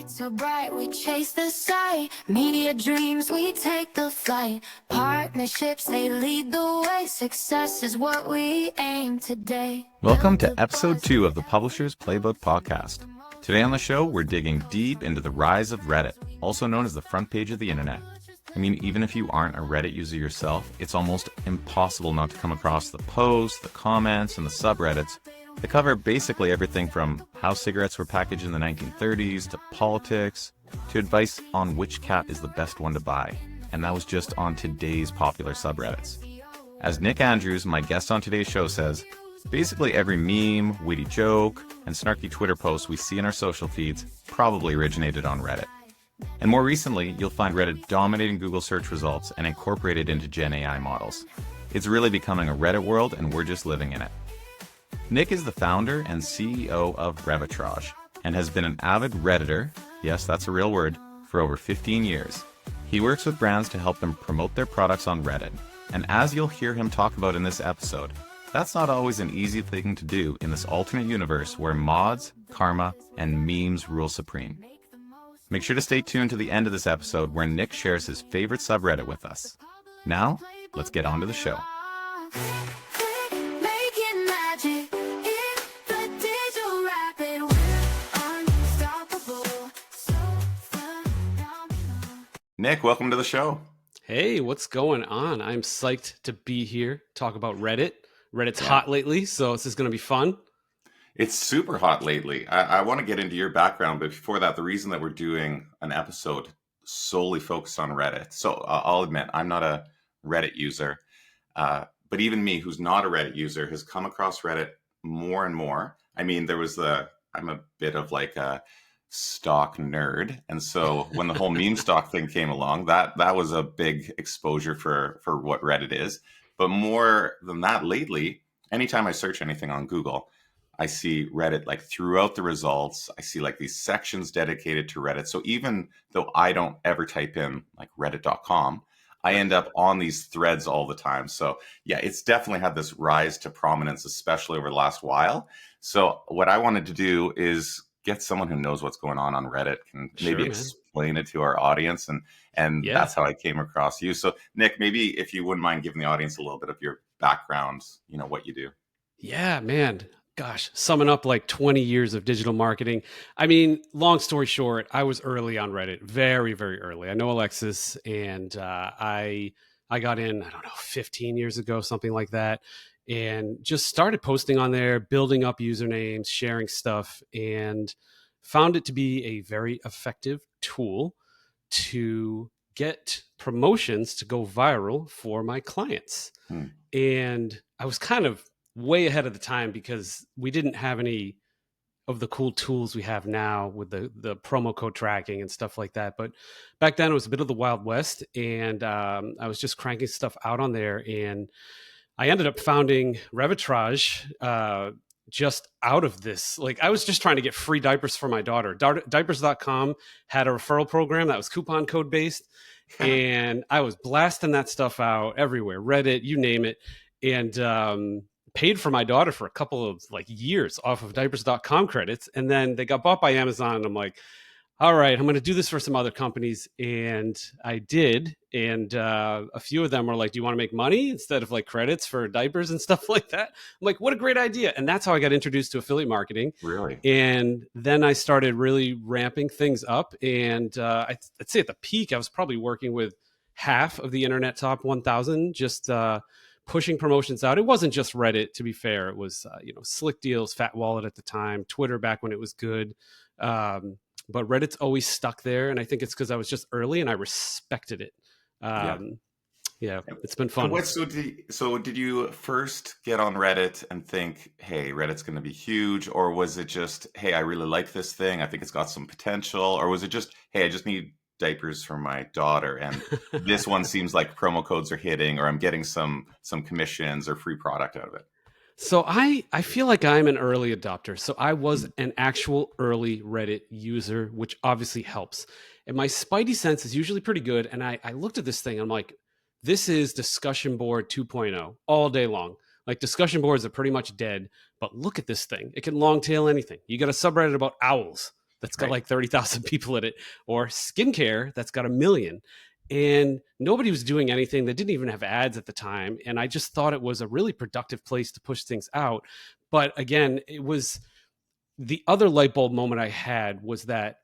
light so bright, we chase the sight. Media dreams, we take the flight. Partnerships, they lead the way. Success is what we aim today. Welcome to episode 2 of the Publisher's Playbook podcast. Today on the show, we're digging deep into the rise of Reddit, also known as the front page of the internet. I mean, even if you aren't a Reddit user yourself, it's almost impossible not to come across the posts, the comments, and the subreddits. They cover basically everything from how cigarettes were packaged in the 1930s, to politics, to advice on which cat is the best one to buy. And that was just on today's popular subreddits. As Nick Andrews, my guest on today's show, says, basically every meme, witty joke, and snarky Twitter post we see in our social feeds probably originated on Reddit. And more recently, you'll find Reddit dominating Google search results and incorporated into Gen AI models. It's really becoming a Reddit world, and we're just living in it. Nick is the founder and CEO of Revitrage, and has been an avid Redditor, yes, that's a real word, for over 15 years. He works with brands to help them promote their products on Reddit. And as you'll hear him talk about in this episode, that's not always an easy thing to do in this alternate universe where mods, karma, and memes rule supreme. Make sure to stay tuned to the end of this episode where Nick shares his favorite subreddit with us. Now, let's get on to the show. Nick, welcome to the show. Hey, what's going on? I'm psyched to be here, talk about Reddit. Reddit's hot lately, so this is going to be fun. It's super hot lately. I want to get into your background, but before that, the reason that we're doing an episode solely focused on Reddit. So I'll admit, I'm not a Reddit user, but even me, who's not a Reddit user, has come across Reddit more and more. I mean, I'm a bit of like a stock nerd, and so when the whole meme stock thing came along, that was a big exposure for what Reddit is. But more than that, lately, anytime I search anything on Google, I see Reddit like throughout the results. I see like these sections dedicated to Reddit. So even though I don't ever type in like reddit.com, I end up on these threads all the time. So yeah, it's definitely had this rise to prominence, especially over the last while. So what I wanted to do is get someone who knows what's going on Reddit and maybe explain it to our audience. And that's how I came across you. So Nick, maybe if you wouldn't mind giving the audience a little bit of your background, what you do. Yeah, man. Gosh, summing up like 20 years of digital marketing. I mean, long story short, I was early on Reddit, very, very early. I know Alexis, and I got in, 15 years ago, something like that, and just started posting on there, building up usernames, sharing stuff, and found it to be a very effective tool to get promotions to go viral for my clients. And I was kind of way ahead of the time because we didn't have any of the cool tools we have now with the promo code tracking and stuff like that. But back then it was a bit of the Wild West, and I was just cranking stuff out on there. And I ended up founding Revitrage just out of this. Like, I was just trying to get free diapers for my daughter. Diapers.com had a referral program that was coupon code based. And I was blasting that stuff out everywhere, Reddit, you name it. And paid for my daughter for a couple of like years off of diapers.com credits. And then they got bought by Amazon. And I'm like, all right, I'm going to do this for some other companies. And I did. And a few of them were like, do you want to make money instead of like credits for diapers and stuff like that? I'm like, what a great idea. And that's how I got introduced to affiliate marketing. Really? And then I started really ramping things up. And I'd say at the peak, I was probably working with half of the internet top 1,000, just pushing promotions out. It wasn't just Reddit, to be fair. It was, Slick Deals, Fat Wallet at the time, Twitter back when it was good. But Reddit's always stuck there. And I think it's because I was just early and I respected it. Yeah, it's been fun. So did you first get on Reddit and think, hey, Reddit's going to be huge? Or was it just, hey, I really like this thing, I think it's got some potential? Or was it just, hey, I just need diapers for my daughter, and this one seems like promo codes are hitting, or I'm getting some commissions or free product out of it? So I feel like I'm an early adopter. So I was an actual early Reddit user, which obviously helps. And my spidey sense is usually pretty good. And I looked at this thing, and I'm like, this is discussion board 2.0 all day long. Like, discussion boards are pretty much dead, but look at this thing. It can long tail anything. You got a subreddit about owls. that's got Right. like 30,000 people in it, or skincare that's got 1 million. And nobody was doing anything. They didn't even have ads at the time. And I just thought it was a really productive place to push things out. But again, it was the other light bulb moment I had was that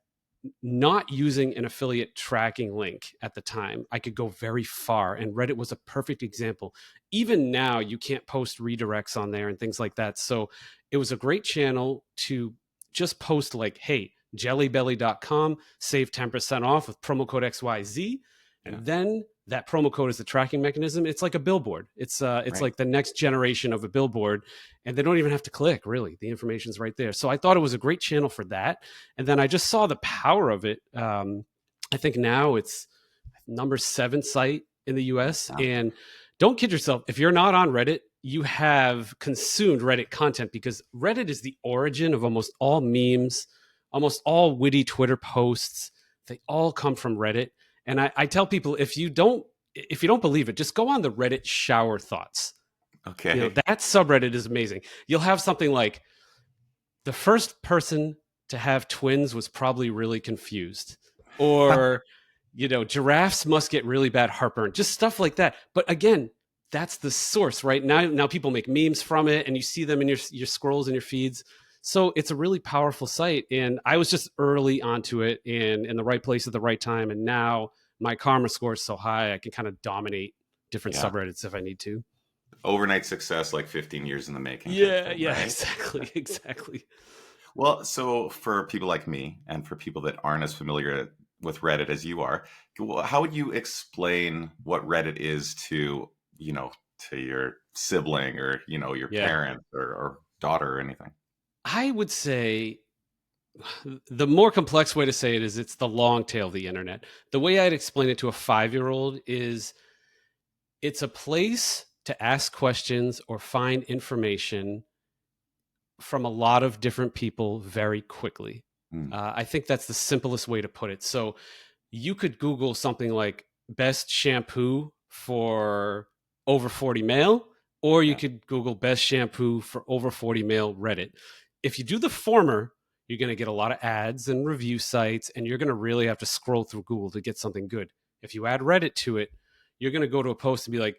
not using an affiliate tracking link at the time, I could go very far. And Reddit was a perfect example. Even now, you can't post redirects on there and things like that. So it was a great channel to just post like, hey, jellybelly.com, save 10% off with promo code XYZ. And Yeah. then that promo code is the tracking mechanism. It's like a billboard. It's Right. like the next generation of a billboard. And they don't even have to click, really. The information's right there. So I thought it was a great channel for that. And then I just saw the power of it. I think now it's number 7 site in the US. Yeah. And don't kid yourself, if you're not on Reddit, you have consumed Reddit content, because Reddit is the origin of almost all memes, almost all witty Twitter posts. They all come from Reddit. And I tell people, if you don't believe it, just go on the Reddit shower thoughts. Okay. That subreddit is amazing. You'll have something like, the first person to have twins was probably really confused, or giraffes must get really bad heartburn, just stuff like that. But again, that's the source, right? Now people make memes from it, and you see them in your scrolls and your feeds. So it's a really powerful site, and I was just early onto it and in the right place at the right time. And now my karma score is so high, I can kind of dominate different Yeah. subreddits if I need to. Overnight success, like 15 years in the making. Yeah, Thing, yeah, right? exactly. Well, so for people like me and for people that aren't as familiar with Reddit as you are, how would you explain what Reddit is to, to your sibling or, your Yeah. parent or daughter or anything? I would say the more complex way to say it is it's the long tail of the internet. The way I'd explain it to a 5-year-old is it's a place to ask questions or find information from a lot of different people very quickly. Mm, I think that's the simplest way to put it. So you could Google something like best shampoo for over 40 male, or you yeah. could Google best shampoo for over 40 male Reddit. If you do the former, you're going to get a lot of ads and review sites, and you're going to really have to scroll through Google to get something good. If you add Reddit to it, you're going to go to a post and be like,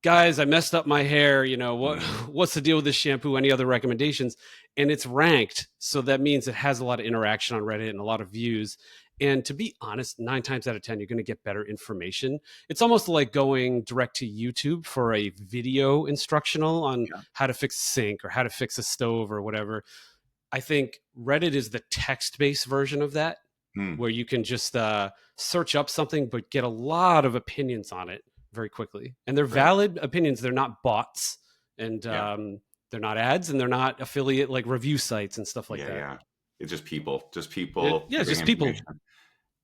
guys, I messed up my hair. What's the deal with this shampoo? Any other recommendations? And it's ranked. So that means it has a lot of interaction on Reddit and a lot of views. And to be honest, 9 times out of 10, you're going to get better information. It's almost like going direct to YouTube for a video instructional on Yeah. how to fix a sink or how to fix a stove or whatever. I think Reddit is the text-based version of that, Mm, where you can just search up something, but get a lot of opinions on it very quickly. And they're right. valid opinions. They're not bots, and Yeah. they're not ads, and they're not affiliate like review sites and stuff like Yeah. that. Yeah. It's just people It's giving just people. information.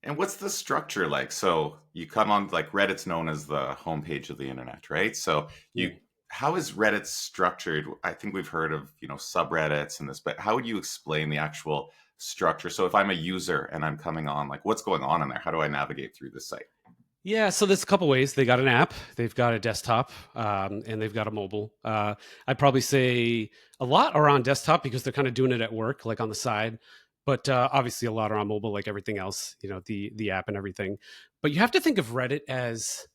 And what's the structure like? So you come on, like Reddit's known as the homepage of the internet, right? So Yeah. how is Reddit structured? I think we've heard of, subreddits and this, but how would you explain the actual structure? So if I'm a user and I'm coming on, like what's going on in there? How do I navigate through the site? Yeah, so there's a couple ways. They got an app, they've got a desktop, and they've got a mobile. I'd probably say a lot are on desktop because they're kind of doing it at work, like on the side. But obviously, a lot are on mobile, like everything else. The app and everything. But you have to think of Reddit as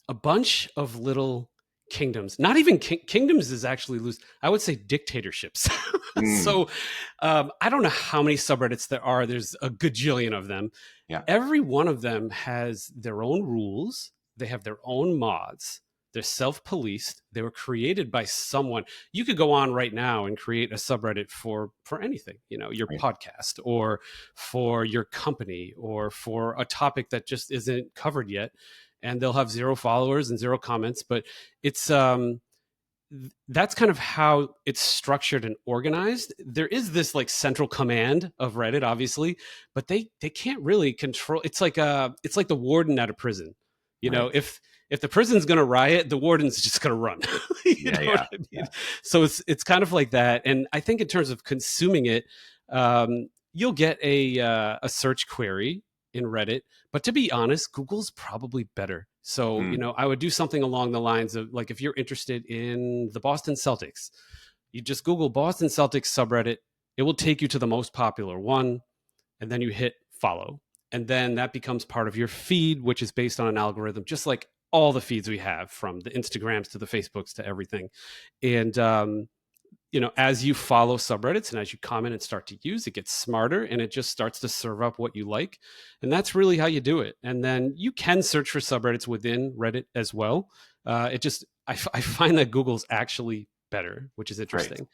a bunch of little kingdoms. Not even kingdoms is actually loose. I would say dictatorships. Mm, So I don't know how many subreddits there are. There's a gajillion of them. yeah. Every one of them has their own rules. They have their own mods. They're self-policed. They were created by someone. You could go on right now and create a subreddit for anything, your Right. podcast or for your company or for a topic that just isn't covered yet. And they'll have 0 followers and 0 comments, but it's that's kind of how it's structured and organized. There is this like central command of Reddit, obviously, but they can't really control. It's like the warden at a prison. Right. If the prison's going to riot, the warden's just going to run. Yeah. What I mean? Yeah. So it's kind of like that. And I think in terms of consuming it, you'll get a search query in Reddit, but to be honest, Google's probably better. So, Mm, I would do something along the lines of like, if you're interested in the Boston Celtics, you just Google Boston Celtics subreddit. It will take you to the most popular one. and then you hit follow. And then that becomes part of your feed, which is based on an algorithm, just like all the feeds we have, from the Instagrams to the Facebooks to everything. And as you follow subreddits and as you comment and start to use, it gets smarter, and it just starts to serve up what you like. And that's really how you do it. And then you can search for subreddits within Reddit as well. I find that Google's actually better, which is Right. interesting.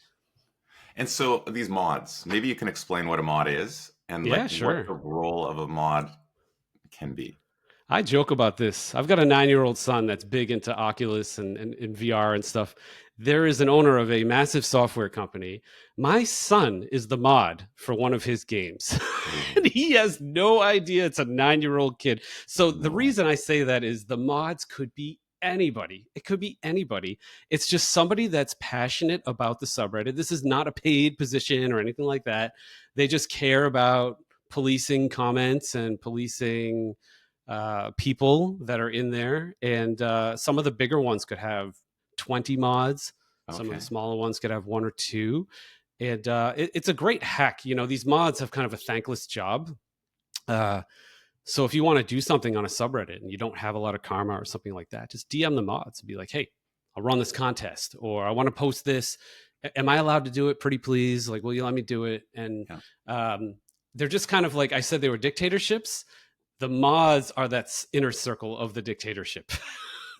And so these mods, maybe you can explain what a mod is and Yeah, like what sure. the role of a mod can be. I joke about this. I've got a 9-year-old son that's big into Oculus and VR and stuff. There is an owner of a massive software company. My son is the mod for one of his games. Ooh, And he has no idea it's a 9-year-old kid. So the no way. reason I say that is the mods could be anybody. It could be anybody. It's just somebody that's passionate about the subreddit. This is not a paid position or anything like that. They just care about policing comments and policing people that are in there. And some of the bigger ones could have 20 mods. Some of the Okay. smaller ones could have one or two. And it's a great hack. These mods have kind of a thankless job. So if you want to do something on a subreddit and you don't have a lot of karma or something like that, just DM the mods and be like, hey, I'll run this contest, or I want to post this. Am I allowed to do it? Pretty please. Like, will you let me do it? And Yeah. they're just kind of like I said, they were dictatorships. The mods are that inner circle of the dictatorship.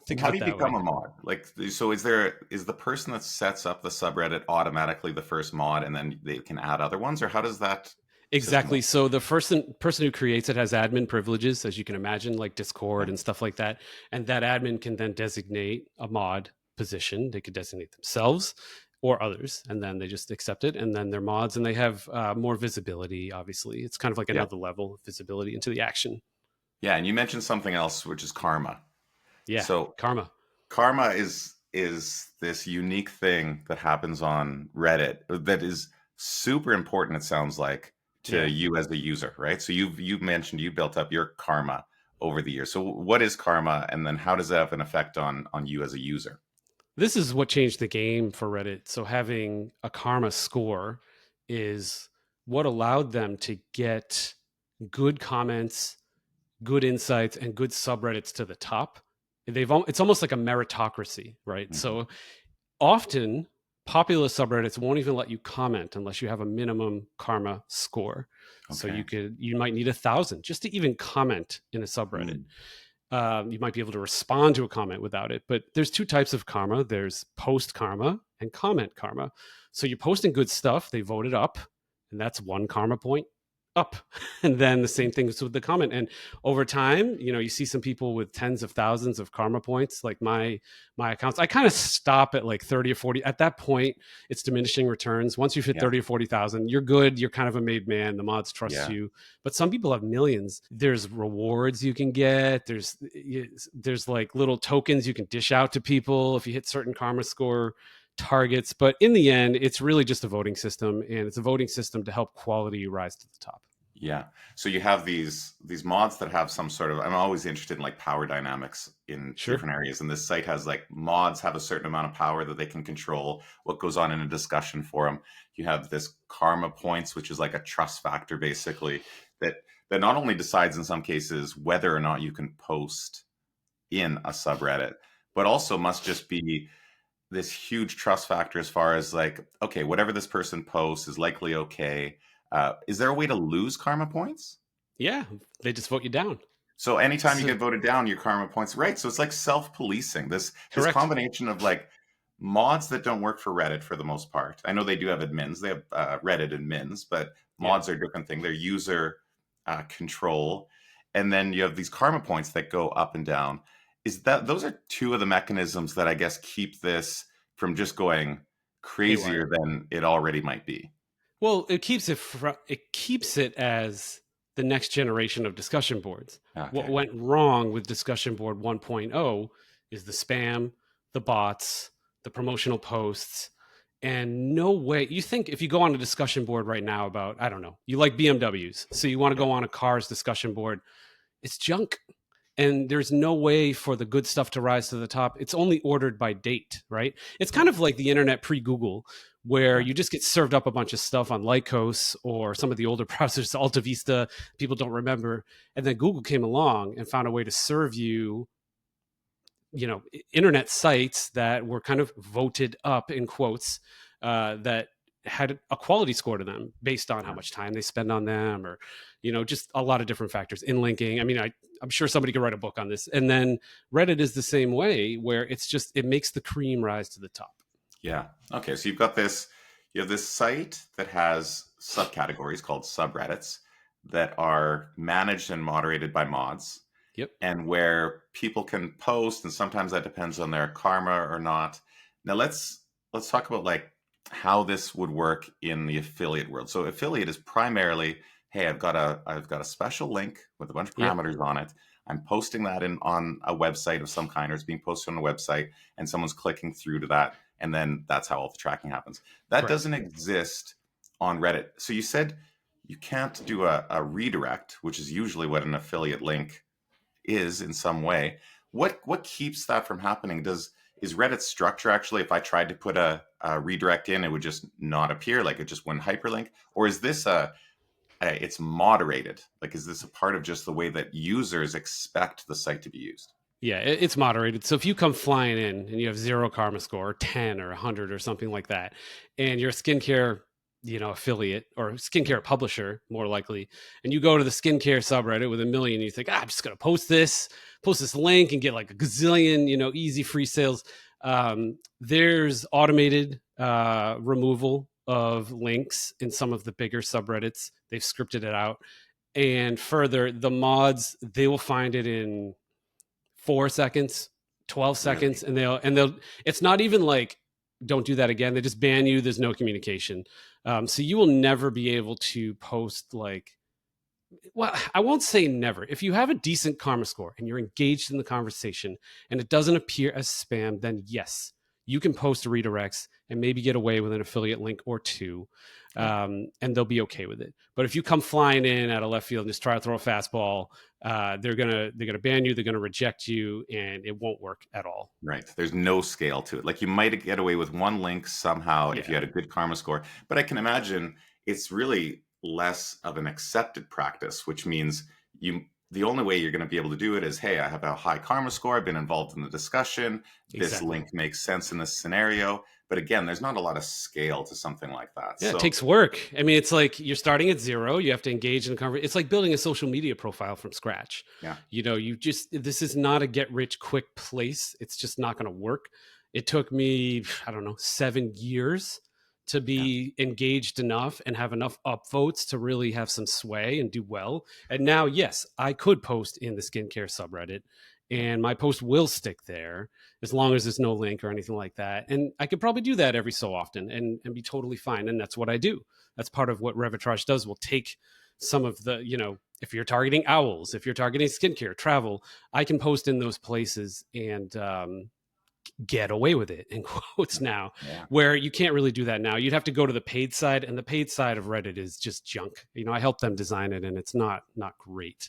Think How of do it you that way. become a mod? Like, so is the person that sets up the subreddit automatically the first mod and then they can add other ones, or how does that system Exactly. work? So the person who creates it has admin privileges, as you can imagine, like Discord Okay. and stuff like that. And that admin can then designate a mod position. They could designate themselves or others, and then they just accept it. And then they're mods, and they have more visibility. Obviously, it's kind of like Yeah. another level of visibility into the action. Yeah, and you mentioned something else, which is karma. Yeah, So karma. karma is this unique thing that happens on Reddit that is super important, it sounds like, to Yeah. you as a user, right? So you've mentioned you built up your karma over the years. So what is karma, and then how does that have an effect on you as a user? This is what changed the game for Reddit. So having a karma score is what allowed them to get good comments, good insights, and good subreddits to the top. It's almost like a meritocracy, right? Hmm. So often popular subreddits won't even let you comment unless you have a minimum karma score. So Okay. you might need 1,000 just to even comment in a subreddit. Mm. You might be able to respond to a comment without it. But there's two types of karma. There's post karma and comment karma. So you're posting good stuff, they vote it up, and that's one karma point up. And then the same thing with the comment. And over time, you see some people with tens of thousands of karma points, like my accounts. I kind of stop at like 30 or 40. At that point, it's diminishing returns. Once you've hit Yeah. 30 or 40,000, you're good. You're kind of a made man. The mods trust Yeah. you. But some people have millions. There's rewards you can get. There's like little tokens you can dish out to people if you hit certain karma score targets. But in the end, it's really just a voting system, and it's a voting system to help quality rise to the top. Yeah. So you have these mods that have some sort of, I'm always interested in like power dynamics in Sure. different areas. And this site has like mods have a certain amount of power that they can control what goes on in a discussion forum. You have this karma points, which is like a trust factor basically that not only decides in some cases whether or not you can post in a subreddit, but also must just be this huge trust factor as far as like, okay, whatever this person posts is likely okay. Is there a way to lose karma points? Yeah, they just vote you down. So anytime you So, get voted down, your karma points, right? So it's like self-policing. This correct. combination of like mods that don't work for Reddit for the most part. I know they do have admins, they have Reddit admins, but Yeah. mods are a different thing. They're user control, and then you have these karma points that go up and down. Is that those are two of the mechanisms that I guess keep this from just going crazier Haywire. than it already might be? Well, it keeps it as the next generation of discussion boards. What Okay. went wrong with discussion board 1.0 is the spam, the bots, the promotional posts, and no way. You think if you go on a discussion board right now about, I don't know, you like BMWs, so you want to Yeah. go on a cars discussion board, it's junk. And there's no way for the good stuff to rise to the top. It's only ordered by date, right? It's kind Right. of like the internet pre-Google, where Yeah. you just get served up a bunch of stuff on Lycos or some of the older browsers, Alta Vista, people don't remember. And then Google came along and found a way to serve you, internet sites that were kind of voted up in quotes, that had a quality score to them based on how Yeah. much time they spend on them, or just a lot of different factors in linking. I mean, I'm sure somebody could write a book on this. And then Reddit is the same way, where it makes the cream rise to the top. Yeah. Okay. So you have this site that has subcategories called subreddits that are managed and moderated by mods, Yep. and where people can post, and sometimes that depends on their karma or not. Now let's talk about like how this would work in the affiliate world. So affiliate is primarily, hey, I've got a special link with a bunch of Yep. parameters on it. I'm posting that in on a website of some kind, or it's being posted on a website, and someone's clicking through to that, and then that's how all the tracking happens. That Correct. doesn't exist on Reddit. So you said you can't do a redirect, which is usually what an affiliate link is in some way. What keeps that from happening? Is Reddit's structure actually, if I tried to put a redirect in, it would just not appear, like it just wouldn't hyperlink? Or is this it's moderated? Like, is this a part of just the way that users expect the site to be used? Yeah, it's moderated. So if you come flying in and you have 0 karma score, or 10 or 100 or something like that, and you're a skincare, affiliate or skincare publisher, more likely, and you go to the skincare subreddit with 1 million, you think, I'm just going to post this link and get like a gazillion, easy free sales. There's automated removal of links in some of the bigger subreddits. They've scripted it out. And further, the mods, they will find it in 4 seconds, 12 Really? seconds, and they'll it's not even like don't do that again. They just ban you. There's no communication. So you will never be able to post like, well, I won't say never. If you have a decent karma score and you're engaged in the conversation and it doesn't appear as spam, then yes, you can post redirects and maybe get away with an affiliate link or two, Yeah. and they'll be okay with it. But if you come flying in out of left field and just try to throw a fastball, they're gonna ban you, they're gonna reject you, and it won't work at all. Right. There's no scale to it. Like you might get away with one link somehow if you Yeah, had a good karma score, but I can imagine it's really less of an accepted practice, which means the only way you're going to be able to do it is, hey, I have a high karma score. I've been involved in the discussion. This exactly. link makes sense in this scenario. But again, there's not a lot of scale to something like that. Yeah, it So takes work. I mean, it's like you're starting at 0. You have to engage in a conversation. It's like building a social media profile from scratch. yeah, This is not a get rich quick place. It's just not going to work. It took me, I don't know, 7 years to yeah, be engaged enough and have enough upvotes to really have some sway and do well. And now, yes, I could post in the skincare subreddit yeah. and my post will stick there as long as there's no link or anything like that. And I could probably do that every so often and be totally fine. And that's what I do. That's part of what Revitrage does. We'll take some of the, if you're targeting owls, if you're targeting skincare, travel, I can post in those places and get away with it in quotes now, Yeah. where you can't really do that now. You'd have to go to the paid side, and the paid side of Reddit is just junk. I helped them design it, and it's not great.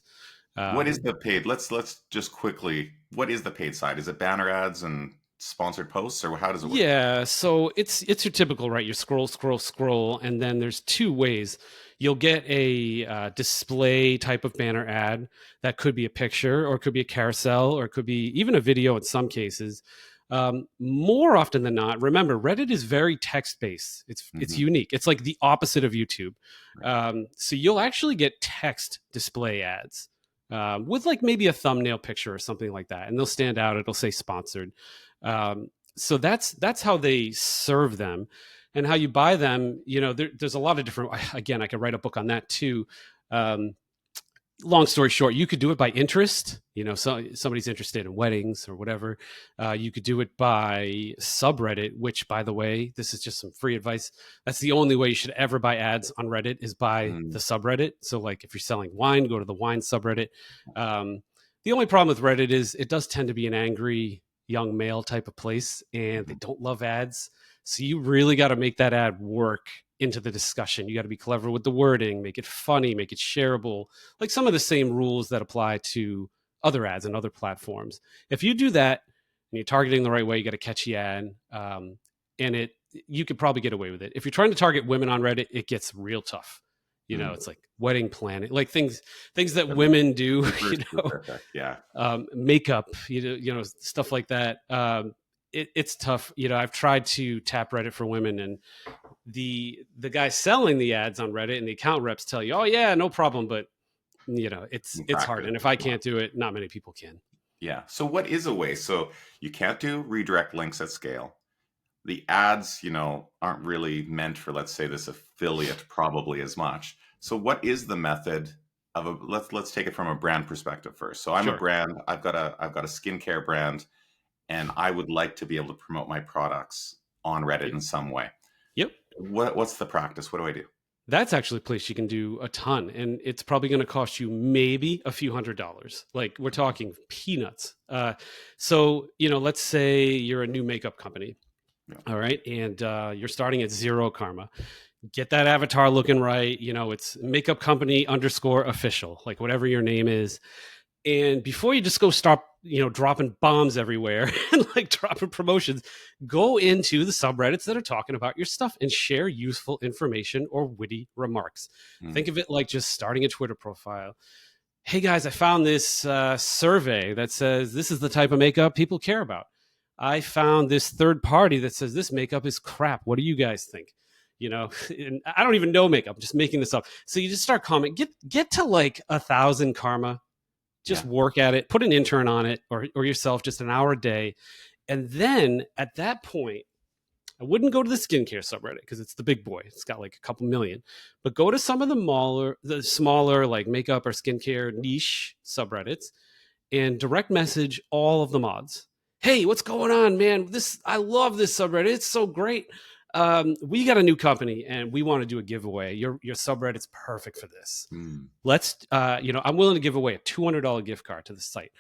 What is Um, the paid? Let's just quickly. What is the paid side? Is it banner ads and sponsored posts, or how does it work? Yeah, so it's your typical, right? You scroll, scroll, scroll, and then there's two ways. You'll get a display type of banner ad that could be a picture, or it could be a carousel, or it could be even a video in some cases. More often than not, remember, Reddit is very text based. It's Hmm. unique. It's like the opposite of YouTube. Right. So you'll actually get text display ads with like maybe a thumbnail picture or something like that, and they'll stand out. It'll say sponsored. So that's how they serve them, and how you buy them. There's a lot of different. Again, I could write a book on that too. Um, Long story short, you could do it by interest. So somebody's interested in weddings or whatever. You could do it by subreddit, which, by the way, this is just some free advice. That's the only way you should ever buy ads on Reddit is by the Mm, subreddit. So, like, if you're selling wine, go to the wine subreddit. The only problem with Reddit is it does tend to be an angry young male type of place, and they mhm. don't love ads. So you really got to make that ad work into the discussion. You got to be clever with the wording, make it funny, make it shareable, like some of the same rules that apply to other ads and other platforms. If you do that and you're targeting the right way, you got a catchy ad, and you could probably get away with it. If you're trying to target women on Reddit, it gets real tough. It's like wedding planning, like things that women do, Yeah. makeup, stuff like that. It's tough. I've tried to tap Reddit for women, and the guy selling the ads on Reddit and the account reps tell you, oh yeah, no problem. But it's hard. And if I can't do it, not many people can. Yeah. So what is a way? So you can't do redirect links at scale. The ads, aren't really meant for, let's say, this affiliate probably as much. So what is the method of let's take it from a brand perspective first. So I'm a brand, I've got a skincare brand, and I would like to be able to promote my products on Reddit in some way. Yep. What's the practice? What do I do? That's actually a place you can do a ton, and it's probably going to cost you maybe a few $100s. Like, we're talking peanuts. So, let's say you're a new makeup company. Yeah. All right. And you're starting at 0 karma. Get that avatar looking right. It's makeup company _official, like whatever your name is. And before you just go start, dropping bombs everywhere and like dropping promotions, go into the subreddits that are talking about your stuff and share useful information or witty remarks. Think of it like just starting a Twitter profile. Hey guys, I found this survey that says this is the type of makeup people care about. I found this third party that says this makeup is crap. What do you guys think? And I don't even know makeup. I'm just making this up. So you just start commenting. Get to like 1,000 karma. Just work at it. Put an intern on it, or yourself, just an hour a day. And then at that point, I wouldn't go to the skincare subreddit because it's the big boy. It's got like a couple million. But go to some of the smaller like makeup or skincare niche subreddits and direct message all of the mods. Hey, what's going on, man? I love this subreddit. It's so great. We got a new company and we want to do a giveaway. Your subreddit's perfect for this. Let's, I'm willing to give away a $200 gift card to the site.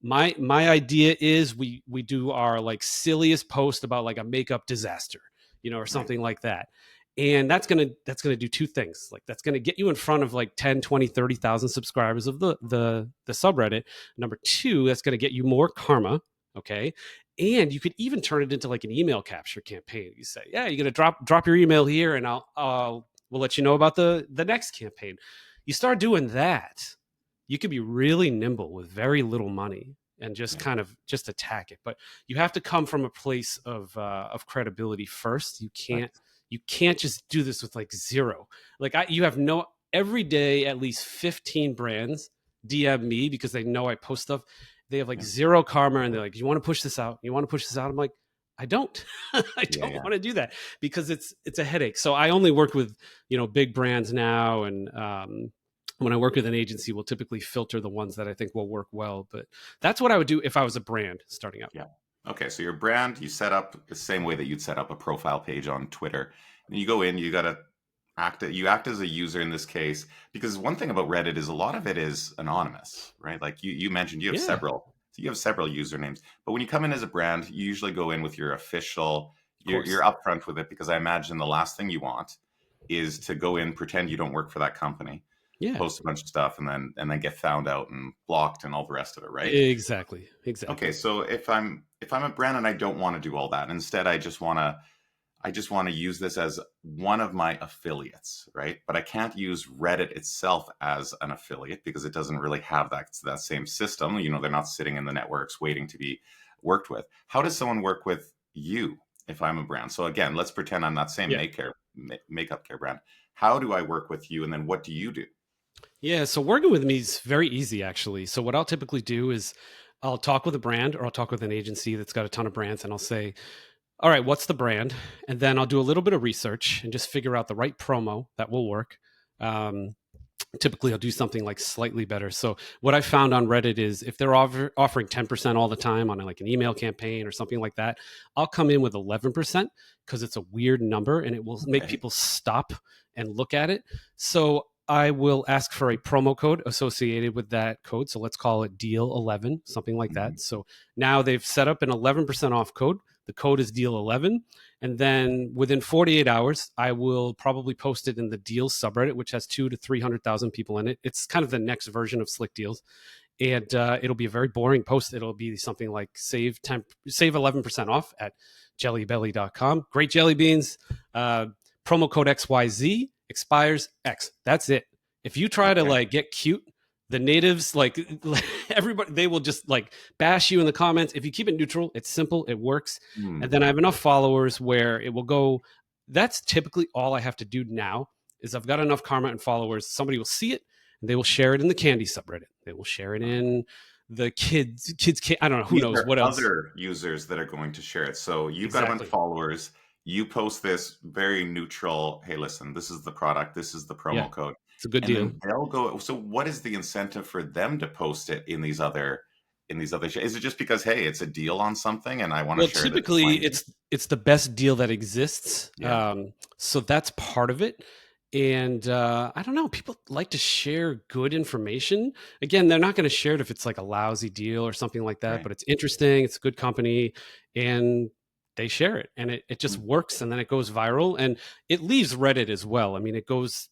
My idea is we do our like silliest post about like a makeup disaster, or something like that. And that's going to do two things. Like, that's going to get you in front of like 10, 20, 30,000 subscribers of the subreddit. Number two, that's going to get you more karma. Okay. And you could even turn it into like an email capture campaign. You say, yeah, you're going to drop your email here and we'll let you know about the next campaign. You start doing that, you could be really nimble with very little money and just kind of just attack it. But you have to come from a place of credibility first. You can't just do this with like zero. Like every day, at least 15 brands DM me because they know I post stuff. They have like 0 karma and they're like, you want to push this out? You want to push this out? I'm like, I don't. I don't want to do that because it's a headache. So I only work with, big brands now. And when I work with an agency, we'll typically filter the ones that I think will work well. But that's what I would do if I was a brand starting out. Yeah. Okay. So your brand, you set up the same way that you'd set up a profile page on Twitter. And you go in, you got to act as a user in this case, because one thing about Reddit is a lot of it is anonymous, right? Like you mentioned, you have several usernames, but when you come in as a brand, you usually go in with your official, you're upfront with it, because I imagine the last thing you want is to go in, pretend you don't work for that company, post a bunch of stuff, and then get found out and blocked and all the rest of it, right? Exactly. Okay, so if I'm a brand and I don't want to do all that, and instead I just want to use this as one of my affiliates, right? But I can't use Reddit itself as an affiliate because it doesn't really have that same system. They're not sitting in the networks waiting to be worked with. How does someone work with you if I'm a brand? So again, let's pretend I'm that same makeup care brand. How do I work with you? And then what do you do? Yeah, so working with me is very easy, actually. So what I'll typically do is I'll talk with a brand or I'll talk with an agency that's got a ton of brands, and I'll say, all right, what's the brand? And then I'll do a little bit of research and just figure out the right promo that will work. Typically, I'll do something like slightly better. So what I found on Reddit is if they're offering 10% all the time on like an email campaign or something like that, I'll come in with 11% because it's a weird number and it will make people stop and look at it. So I will ask for a promo code associated with that code. So let's call it deal 11, something like that. So now they've set up an 11% off code. The code is deal 11. And then within 48 hours, I will probably post it in the deals subreddit, which has 200,000 to 300,000 people in it. It's kind of the next version of Slick Deals. And it'll be a very boring post. It'll be something like save 11% off at jellybelly.com. Great jelly beans. Promo code XYZ expires X. That's it. If you try to Okay. like get cute, the natives like everybody, they will just like bash you in the comments. If you keep it neutral, it's simple, it works. And then I have enough followers where it will go. That's typically all I have to do now is I've got enough karma and followers. Somebody will see it and they will share it in the candy subreddit. They will share it in the kids. I don't know, who These knows are what else. other users that are going to share it. So you've got a bunch of Exactly. followers. You post this very neutral, hey, listen, this is the product, this is the Yeah, promo code. it's a good And deal. then they'll go. So what is the incentive for them to post it in these other is it just because, hey, it's a deal on something and I want to Well, share it with my typically niece? it's the best deal that exists. Yeah. So that's part of it. And I don't know, people like to share good information. Again, they're not going to share it if it's like a lousy deal or something like that, Right. but it's interesting, it's a good company, and they share it and it just Mm. works and then it goes viral and it leaves Reddit as well. I mean, it goes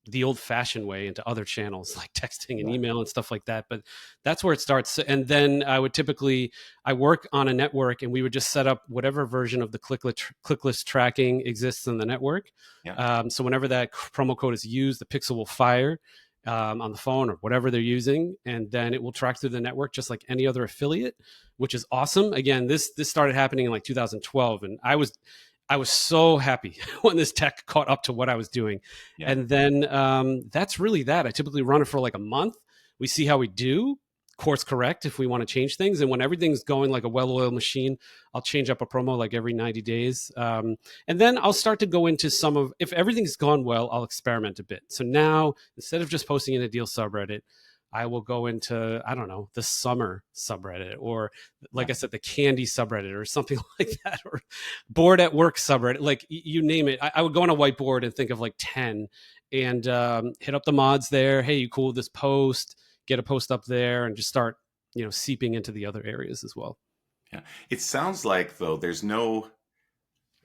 the old fashioned way into other channels like texting and Yeah. email and stuff like that. But that's where it starts. And then I work on a network and we would just set up whatever version of the clicklist tracking exists in the network. Yeah. So whenever that promo code is used, the pixel will fire on the phone or whatever they're using. And then it will track through the network just like any other affiliate, which is awesome. Again, this started happening in like 2012. And I was so happy when this tech caught up to what I was doing. Yeah. And then that's really that. I typically run it for like a month. We see how we do, course correct if we want to change things. And when everything's going like a well-oiled machine, I'll change up a promo like every 90 days. And then I'll start to go into if everything's gone well, I'll experiment a bit. So now, instead of just posting in a deal subreddit, I will go into, I don't know, the summer subreddit or like Yeah. I said, the candy subreddit or something like that, or bored at work subreddit, like you name it. I would go on a whiteboard and think of like 10 and hit up the mods there. Hey, you cool with this post? Get a post up there and just start, seeping into the other areas as well. Yeah. It sounds like though there's no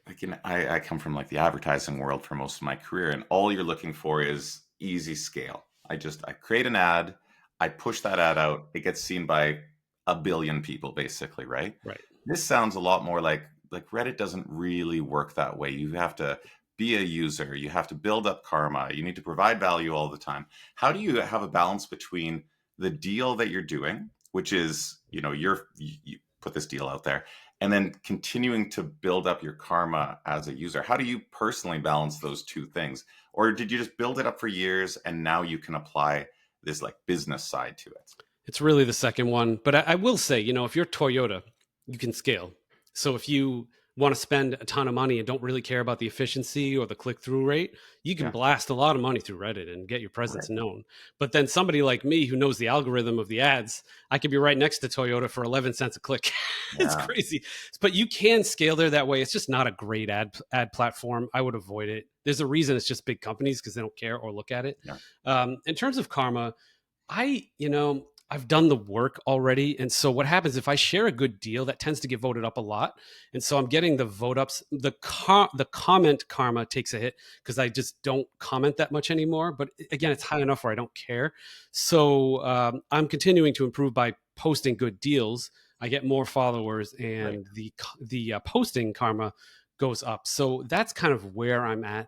like I come from like the advertising world for most of my career, and all you're looking for is easy scale. I create an ad, I push that ad out, it gets seen by a billion people basically, right? Right. This sounds a lot more like Reddit doesn't really work that way. You have to be a user, you have to build up karma, you need to provide value all the time. How do you have a balance between the deal that you're doing, which is, you put this deal out there, and then continuing to build up your karma as a user? How do you personally balance those two things? Or did you just build it up for years and now you can apply this like business side to it? It's really the second one. But I will say, if you're Toyota, you can scale. So if you want to spend a ton of money and don't really care about the efficiency or the click-through rate, you can Yeah. blast a lot of money through Reddit and get your presence Right. known. But then somebody like me who knows the algorithm of the ads, I could be right next to Toyota for 11 cents a click. It's Yeah. crazy. But you can scale there that way. It's just not a great ad platform. I would avoid it. There's a reason it's just big companies because they don't care or look at it. Yeah. In terms of karma, I've done the work already. And so what happens if I share a good deal, that tends to get voted up a lot. And so I'm getting the vote ups. The comment karma takes a hit because I just don't comment that much anymore. But again, it's high enough where I don't care. So I'm continuing to improve by posting good deals. I get more followers Right. and the posting karma goes up. So that's kind of where I'm at.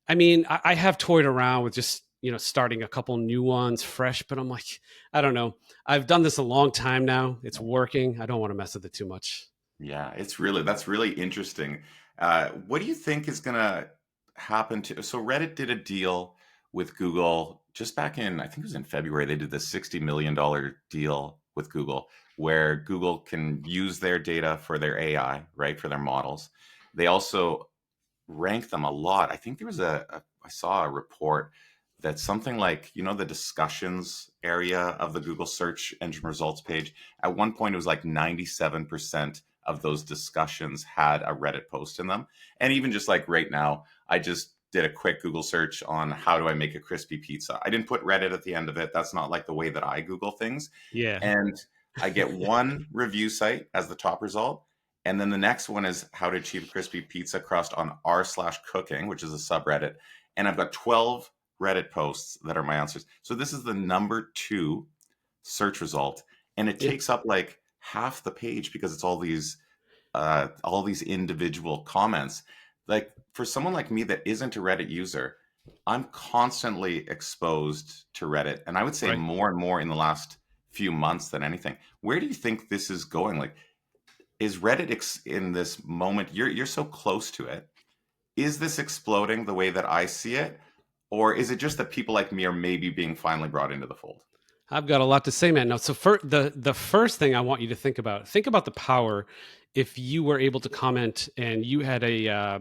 I mean, I have toyed around with just, starting a couple new ones fresh, but I'm like, I don't know. I've done this a long time now. It's working. I don't want to mess with it too much. Yeah, that's really interesting. What do you think is going to happen to? So Reddit did a deal with Google just back in, I think it was in February. They did the $60 million deal with Google, where Google can use their data for their AI, right, for their models. They also rank them a lot. I think there was I saw a report that something like, the discussions area of the Google search engine results page, at one point it was like 97% of those discussions had a Reddit post in them. And even just like right now, I just did a quick Google search on how do I make a crispy pizza. I didn't put Reddit at the end of it. That's not like the way that I Google things. Yeah. And I get one review site as the top result. And then the next one is how to achieve a crispy pizza crust on r/cooking, which is a subreddit. And I've got 12 Reddit posts that are my answers. So this is the number 2 search result. And it Yeah. takes up like half the page because it's all these all these individual comments. Like for someone like me that isn't a Reddit user, I'm constantly exposed to Reddit, and I would say Right. more and more in the last few months than anything. Where do you think this is going? Like, is Reddit in this moment? You're so close to it. Is this exploding the way that I see it, or is it just that people like me are maybe being finally brought into the fold? I've got a lot to say, man. Now, so for the first thing I want you to think about the power if you were able to comment and you had a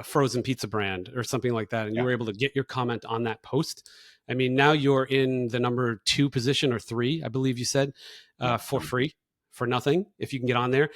frozen pizza brand or something like that, and you Yeah. were able to get your comment on that post. I mean, now you're in the number 2 position or 3, I believe you said, Yeah. for free. For nothing, if you can get on there.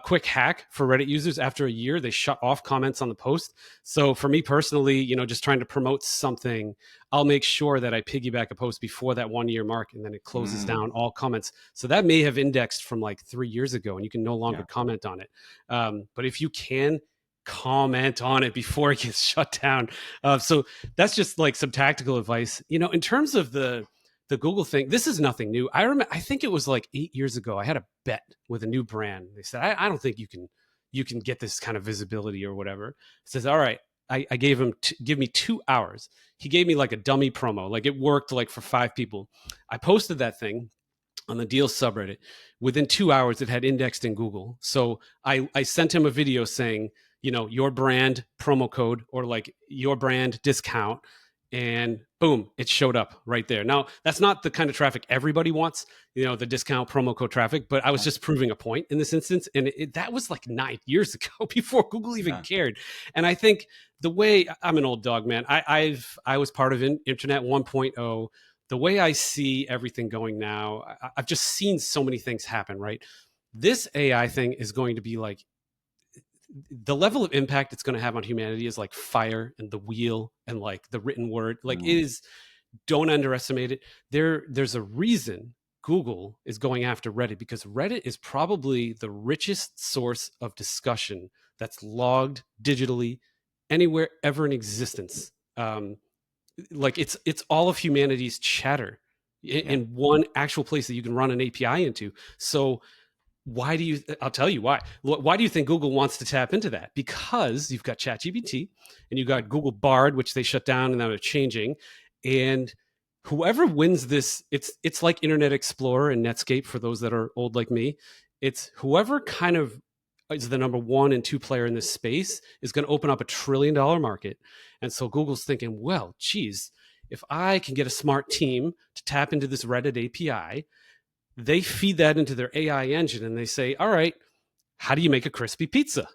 Quick hack for Reddit users: after a year, they shut off comments on the post. So for me personally, just trying to promote something, I'll make sure that I piggyback a post before that 1 year mark, and then it closes Mm, down all comments. So that may have indexed from like 3 years ago, and you can no longer yeah. comment on it. But if you can comment on it before it gets shut down, so that's just like some tactical advice. In terms of the Google thing, this is nothing new. I think it was like 8 years ago. I had a bet with a new brand. They said, I don't think you can get this kind of visibility or whatever. It says, all right. I gave him give me 2 hours. He gave me like a dummy promo. Like it worked like for 5 people. I posted that thing on the deal subreddit. Within 2 hours, it had indexed in Google. So I sent him a video saying, your brand promo code or like your brand discount, and boom, it showed up right there. Now, that's not the kind of traffic everybody wants, the discount promo code traffic, but I was just proving a point in this instance. And that was like 9 years ago before Google even Yeah. cared. And I think the way I'm an old dog, man, I was part of Internet 1.0. The way I see everything going now, I've just seen so many things happen, right? This AI thing is going to be like the level of impact it's going to have on humanity is like fire and the wheel and like the written word. Like it Mm, is, don't underestimate it. There's a reason Google is going after Reddit, because Reddit is probably the richest source of discussion that's logged digitally anywhere ever in existence. Like it's all of humanity's chatter yeah. in one actual place that you can run an API into. So I'll tell you why do you think Google wants to tap into that? Because you've got ChatGPT and you've got Google Bard, which they shut down and now they're changing. And whoever wins this, it's like Internet Explorer and Netscape for those that are old like me. It's whoever kind of is the number 1 and 2 player in this space is going to open up $1 trillion market. And so Google's thinking, well, geez, if I can get a smart team to tap into this Reddit API, they feed that into their AI engine and they say, all right, how do you make a crispy pizza?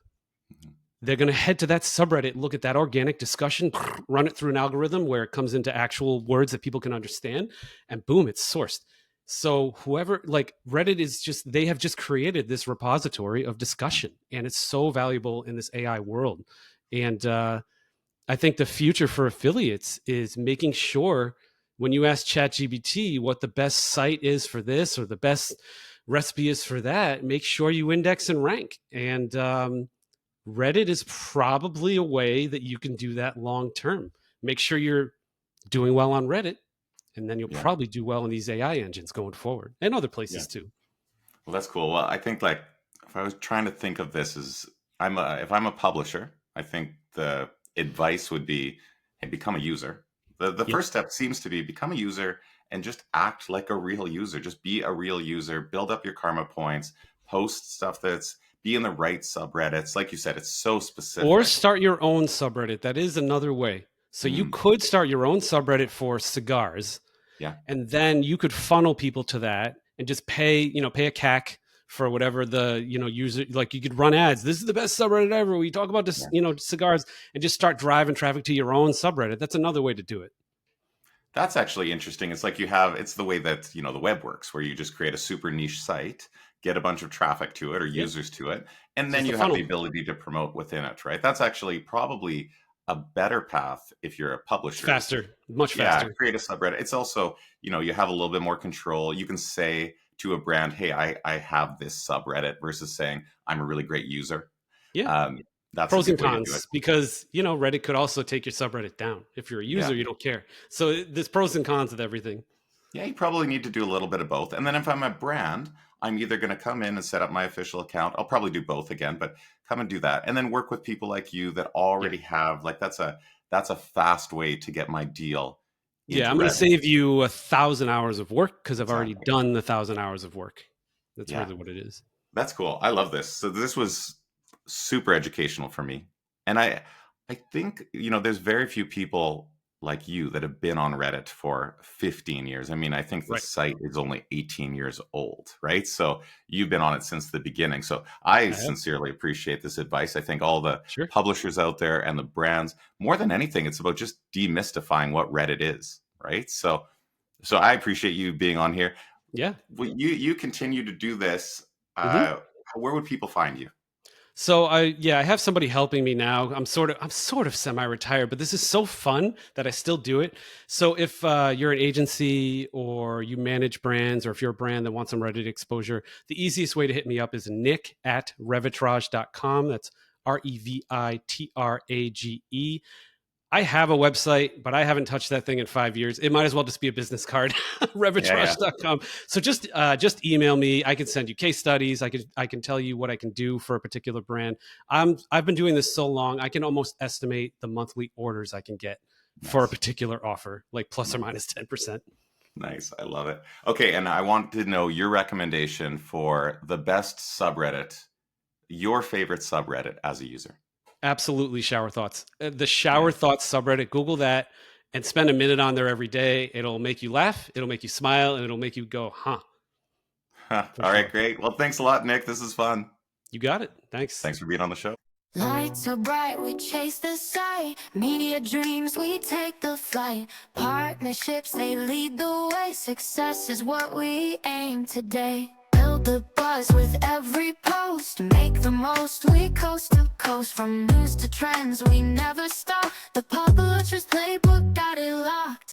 Mhm. They're going to head to that subreddit, look at that organic discussion, run it through an algorithm where it comes into actual words that people can understand, and boom, it's sourced. So whoever, like Reddit is just, they have just created this repository of discussion, and it's so valuable in this AI world. And I think the future for affiliates is making sure when you ask ChatGPT what the best site is for this or the best recipe is for that, make sure you index and rank. And Reddit is probably a way that you can do that long term. Make sure you're doing well on Reddit, and then you'll Yeah. probably do well in these AI engines going forward and other Yeah. places too. Well, that's cool. Well, I think like if I was trying to think of this as if I'm a publisher, I think the advice would be, hey, become a user. The Yep. first step seems to be become a user and just act like a real user. Just be a real user, build up your karma points, post stuff that's be in the right subreddits. Like you said, it's so Or specific. start your own subreddit. That is another way. So you Mm, could start your own subreddit for cigars, yeah. and then you could funnel people to that and just pay a CAC for whatever the user, like you could run ads. This is the best subreddit ever. We talk about this, Yeah. cigars, and just start driving traffic to your own subreddit. That's another way to do it. That's actually interesting. It's like it's the way that, the web works, where you just create a super niche site, get a bunch of traffic to it or Yeah, users to it, and it's then just a you have the funnel. ability to promote within it, right? That's actually probably a better path if you're a It's publisher. faster, much Yeah, faster. create a subreddit. It's also, you have a little bit more control. You can say to a brand, hey, I have this subreddit versus saying I'm a really great user. Yeah. Um, that's a Pros good and way to do it. cons, because Reddit could also take your subreddit down. If you're a Yeah. user, you don't care. So there's pros and cons with everything. Yeah, you probably need to do a little bit of both. And then if I'm a brand, I'm either going to come in and set up my official account. I'll probably do both again, but come and do that. And then work with people like you that Yeah. already have like that's a fast way to get my deal Yeah, into I'm going to Reddit. save you 1,000 hours of work because I've already Exactly. done the 1,000 hours of work. That's Yeah. really what it is. That's cool. I love this. So this was super educational for me. And I think, there's very few people like you that have been on Reddit for 15 years. I mean, I think the Right. site is only 18 years old, right? So you've been on it since the beginning. So I I have. sincerely appreciate this advice. I think all the Sure. publishers out there and the brands, more than anything, it's about just demystifying what Reddit is, right? So I appreciate you being on here. Yeah. You continue to do this. Hmm. Where would people find you? So I have somebody helping me now. I'm sort of semi-retired, but this is so fun that I still do it. So if you're an agency or you manage brands, or if you're a brand that wants some Reddit exposure, the easiest way to hit me up is nick@revitrage.com. That's REVITRAGE. I have a website, but I haven't touched that thing in 5 years. It might as well just be a business card, Yeah, yeah. revitrage.com. So just email me. I can send you case studies. I can tell you what I can do for a particular brand. I've been doing this so long, I can almost estimate the monthly orders I can get for a Nice. particular offer, like plus or Nice. minus 10%. Nice. I love it. Okay, and I want to know your recommendation for the best subreddit, your favorite subreddit as a user. Absolutely, shower thoughts. The Yeah. shower thoughts subreddit. Google that and spend a minute on there every day. It'll make you laugh. It'll make you smile, and it'll make you go, "Huh?" All For right, sure. great. Well, thanks a lot, Nick. This is fun. You got it. Thanks. Thanks for being on the show. Lights so bright, we chase the sight. Media dreams, we take the flight. Partnerships, they lead the way. Success is what we aim today. Build the buzz with every post. Make the most, we coast to coast. From news to trends, we never stop. The publisher's playbook got it locked.